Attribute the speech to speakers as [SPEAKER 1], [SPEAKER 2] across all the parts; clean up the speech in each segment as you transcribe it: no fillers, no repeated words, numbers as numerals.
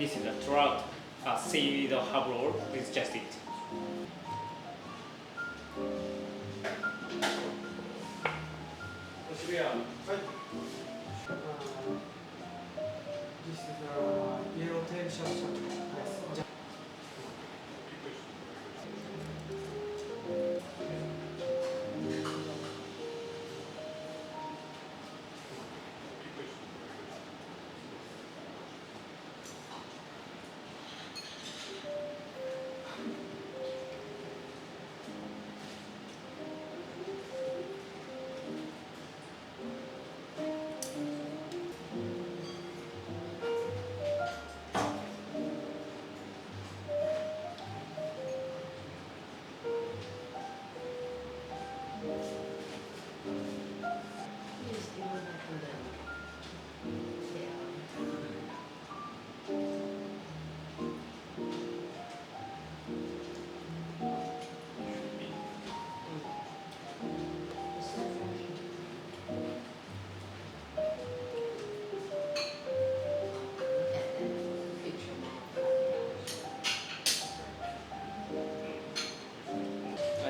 [SPEAKER 1] This is a trout seaweed hub roll with just it.
[SPEAKER 2] This is a yellow tail shell. Yes.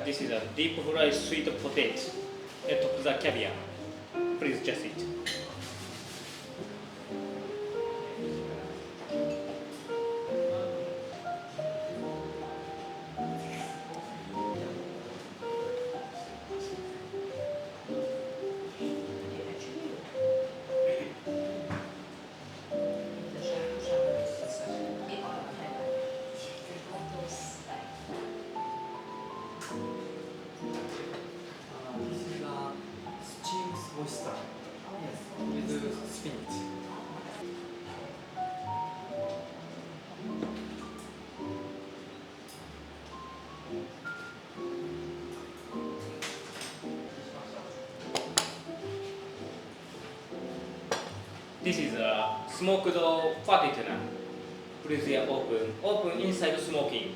[SPEAKER 1] This is a deep fried sweet potato atop the caviar. Please just eat.
[SPEAKER 2] This is a steamed oyster. Yes, with spinach.
[SPEAKER 1] This is a smoked fatty tuna. Please open. Open inside smoking.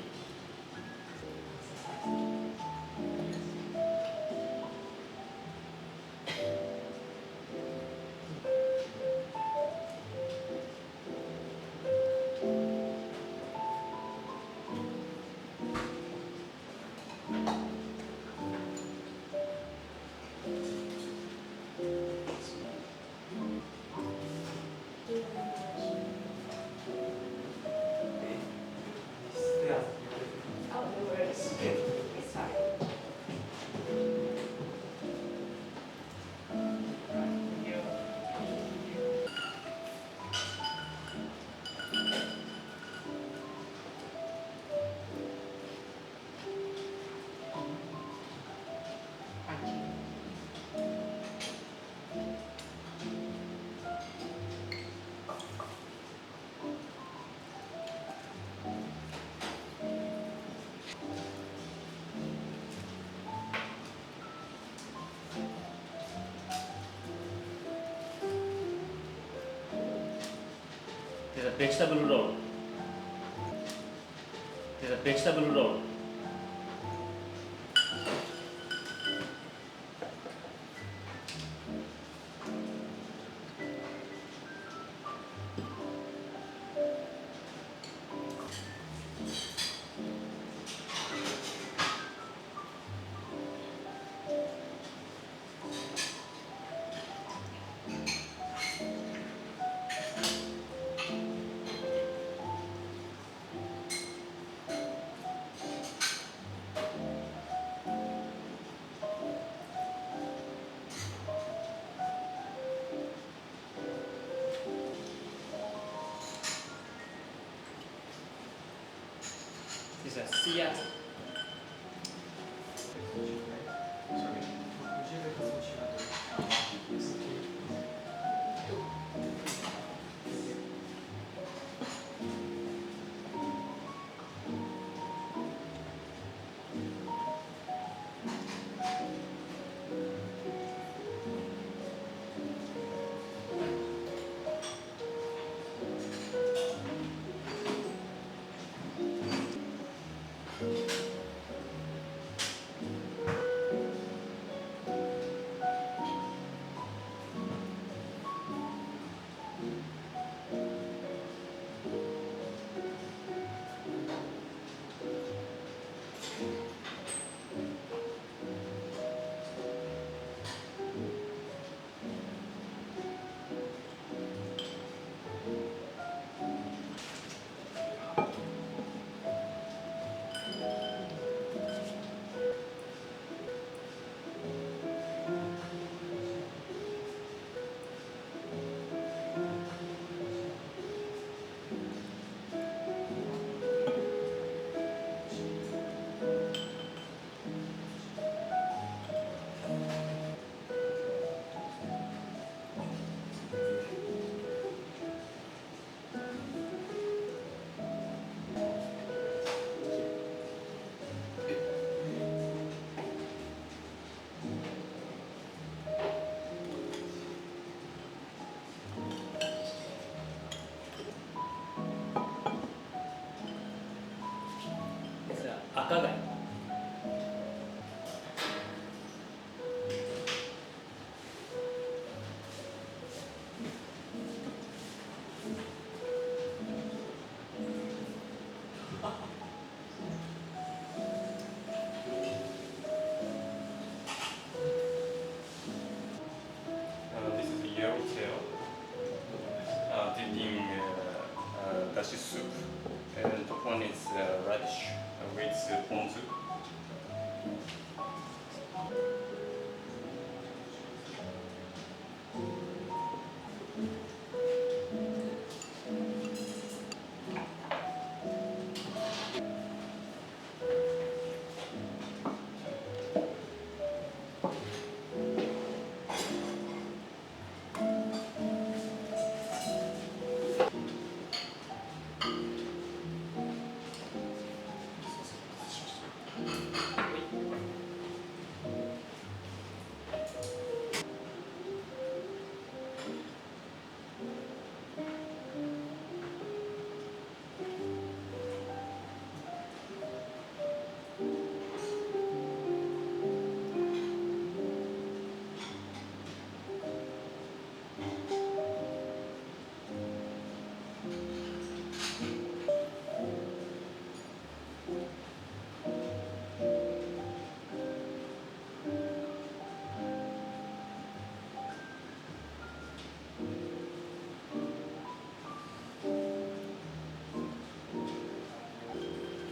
[SPEAKER 1] There's a vegetable roll. There's a vegetable roll. This is a sea.
[SPEAKER 3] one is radish with ponzu.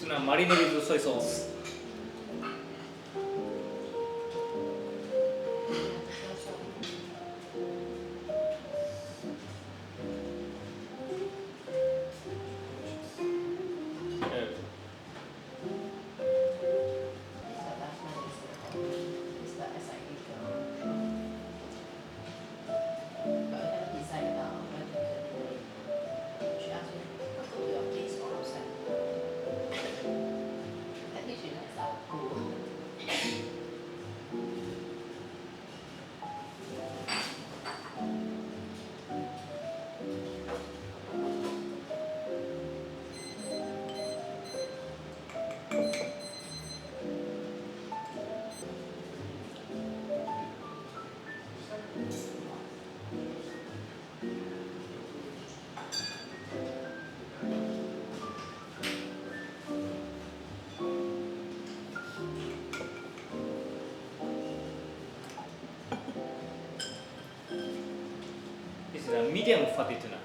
[SPEAKER 1] Tuna marinated with soy sauce. This is a medium fatty tuna.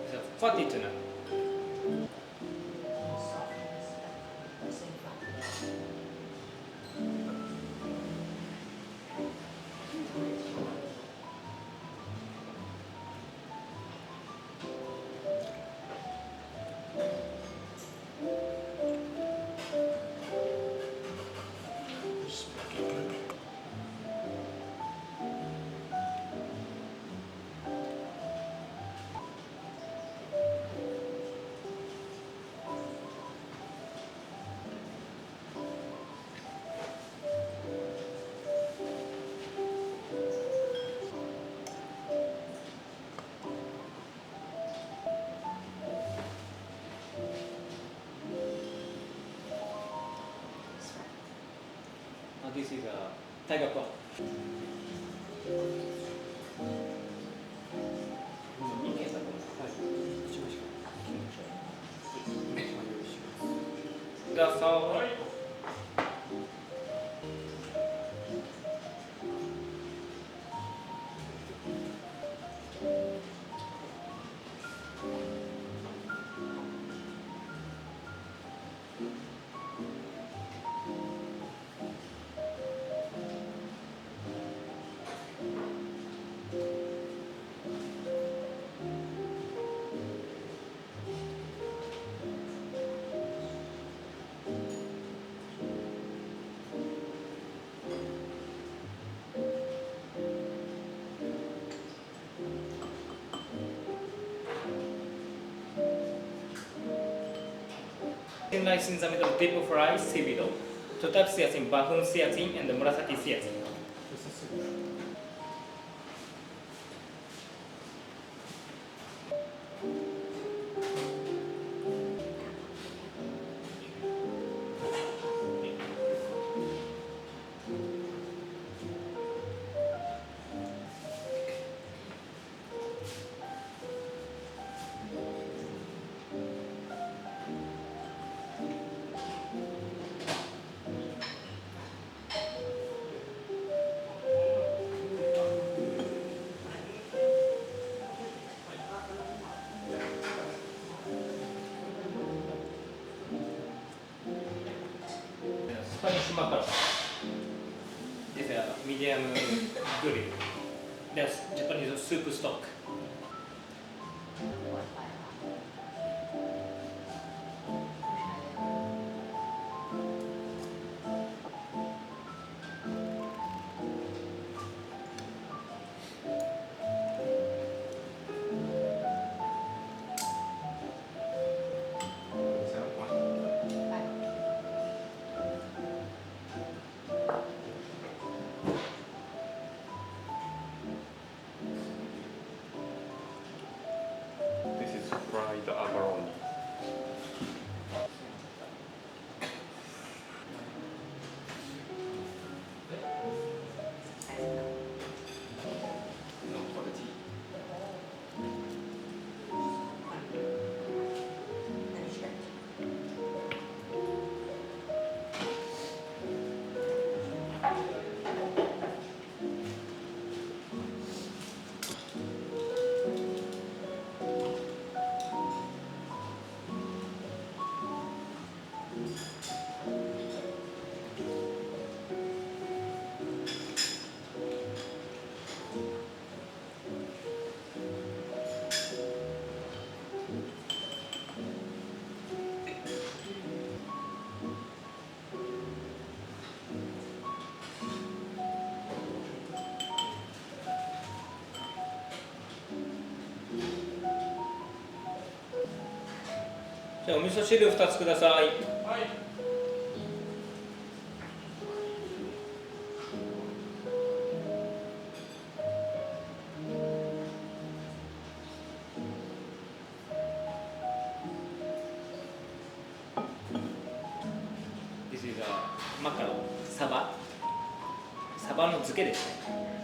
[SPEAKER 1] It's a fatty tuna. This is a tiger claw.
[SPEAKER 2] 人間だと、はい、一枚しかない。用意します。
[SPEAKER 1] ください。Thin rice in the middle, deep fried seaweed. Total seasoning, buffoon seasoning, and murasaki seasoning. Spanish macaron. This is a medium grill. That's Japanese soup stock.
[SPEAKER 3] This is fried abalone. No quality.
[SPEAKER 1] じゃあお味噌汁2つください。
[SPEAKER 2] はい。
[SPEAKER 1] This is a マカロン、サバ。サバの漬けですね。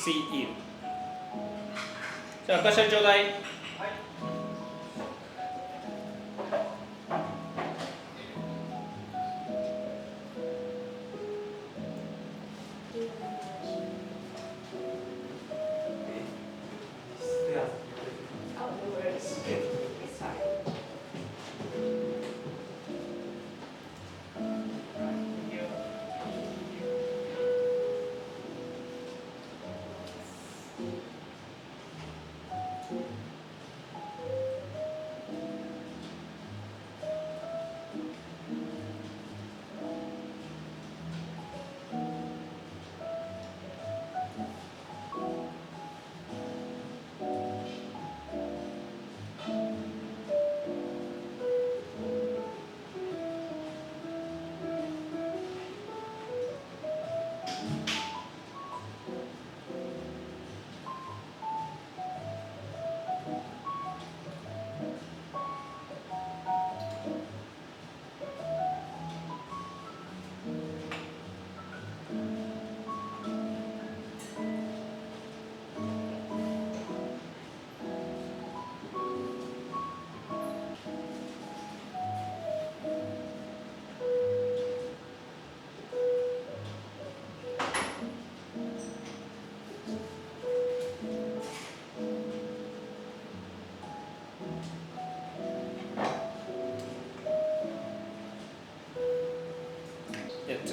[SPEAKER 1] See you. じゃあ、赤シャリちょうだい。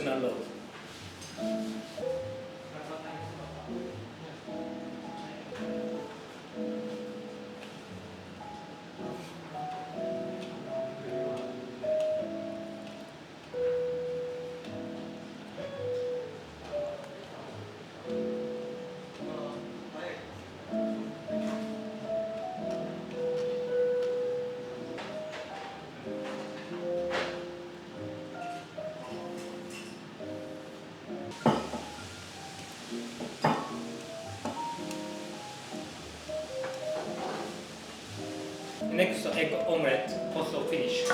[SPEAKER 1] personal love. Next, egg omelette, also finished.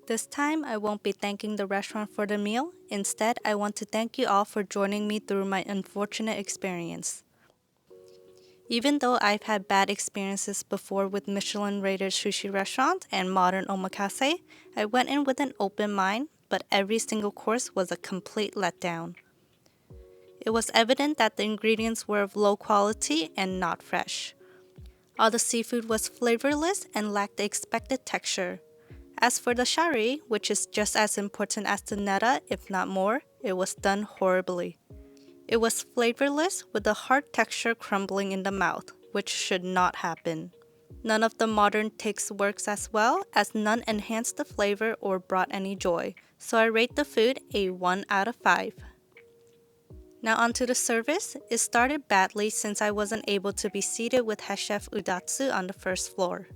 [SPEAKER 4] This time, I won't be thanking the restaurant for the meal. Instead, I want to thank you all for joining me through my unfortunate experience. Even though I've had bad experiences before with Michelin-rated sushi restaurants and modern omakase, I went in with an open mind, but every single course was a complete letdown. It was evident that the ingredients were of low quality and not fresh. All the seafood was flavorless and lacked the expected texture. As for the shari, which is just as important as the neta, if not more, it was done horribly. It was flavorless with the hard texture crumbling in the mouth, which should not happen. None of the modern takes works as well, as none enhanced the flavor or brought any joy, so I rate the food a 1 out of 5. Now onto the service. It started badly since I wasn't able to be seated with head chef Udatsu on the first floor.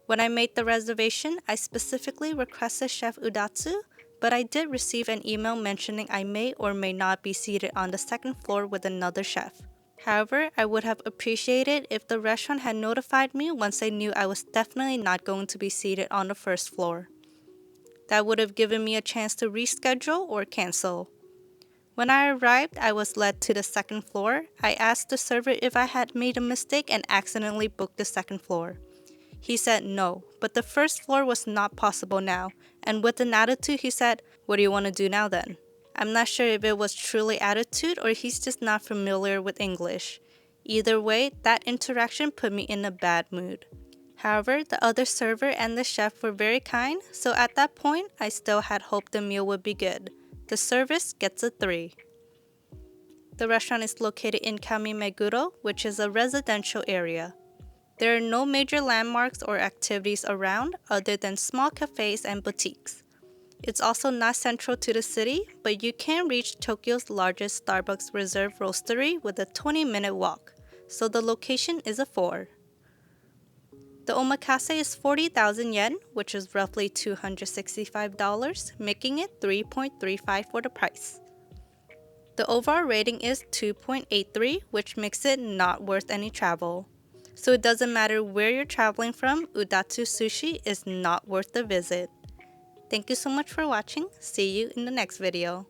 [SPEAKER 4] When I made the reservation, I specifically requested Chef Udatsu, but I did receive an email mentioning I may or may not be seated on the second floor with another chef. However, I would have appreciated if the restaurant had notified me once they knew I was definitely not going to be seated on the first floor. That would have given me a chance to reschedule or cancel. When I arrived, I was led to the second floor. I asked the server if I had made a mistake and accidentally booked the second floor. He said no, but the first floor was not possible now, and with an attitude he said, "What do you want to do now then?" I'm not sure if it was truly attitude or he's just not familiar with English. Either way, that interaction put me in a bad mood. However, the other server and the chef were very kind, so at that point, I still had hope the meal would be good. The service gets a 3. The restaurant is located in Kamimeguro, which is a residential area. There are no major landmarks or activities around other than small cafes and boutiques. It's also not central to the city, but you can reach Tokyo's largest Starbucks Reserve roastery with a 20-minute walk, so the location is a 4. The omakase is 40,000 yen, which is roughly $265, making it 3.35 for the price. The overall rating is 2.83, which makes it not worth any travel. So it doesn't matter where you're traveling from, Udatsu Sushi is not worth the visit. Thank you so much for watching. See you in the next video.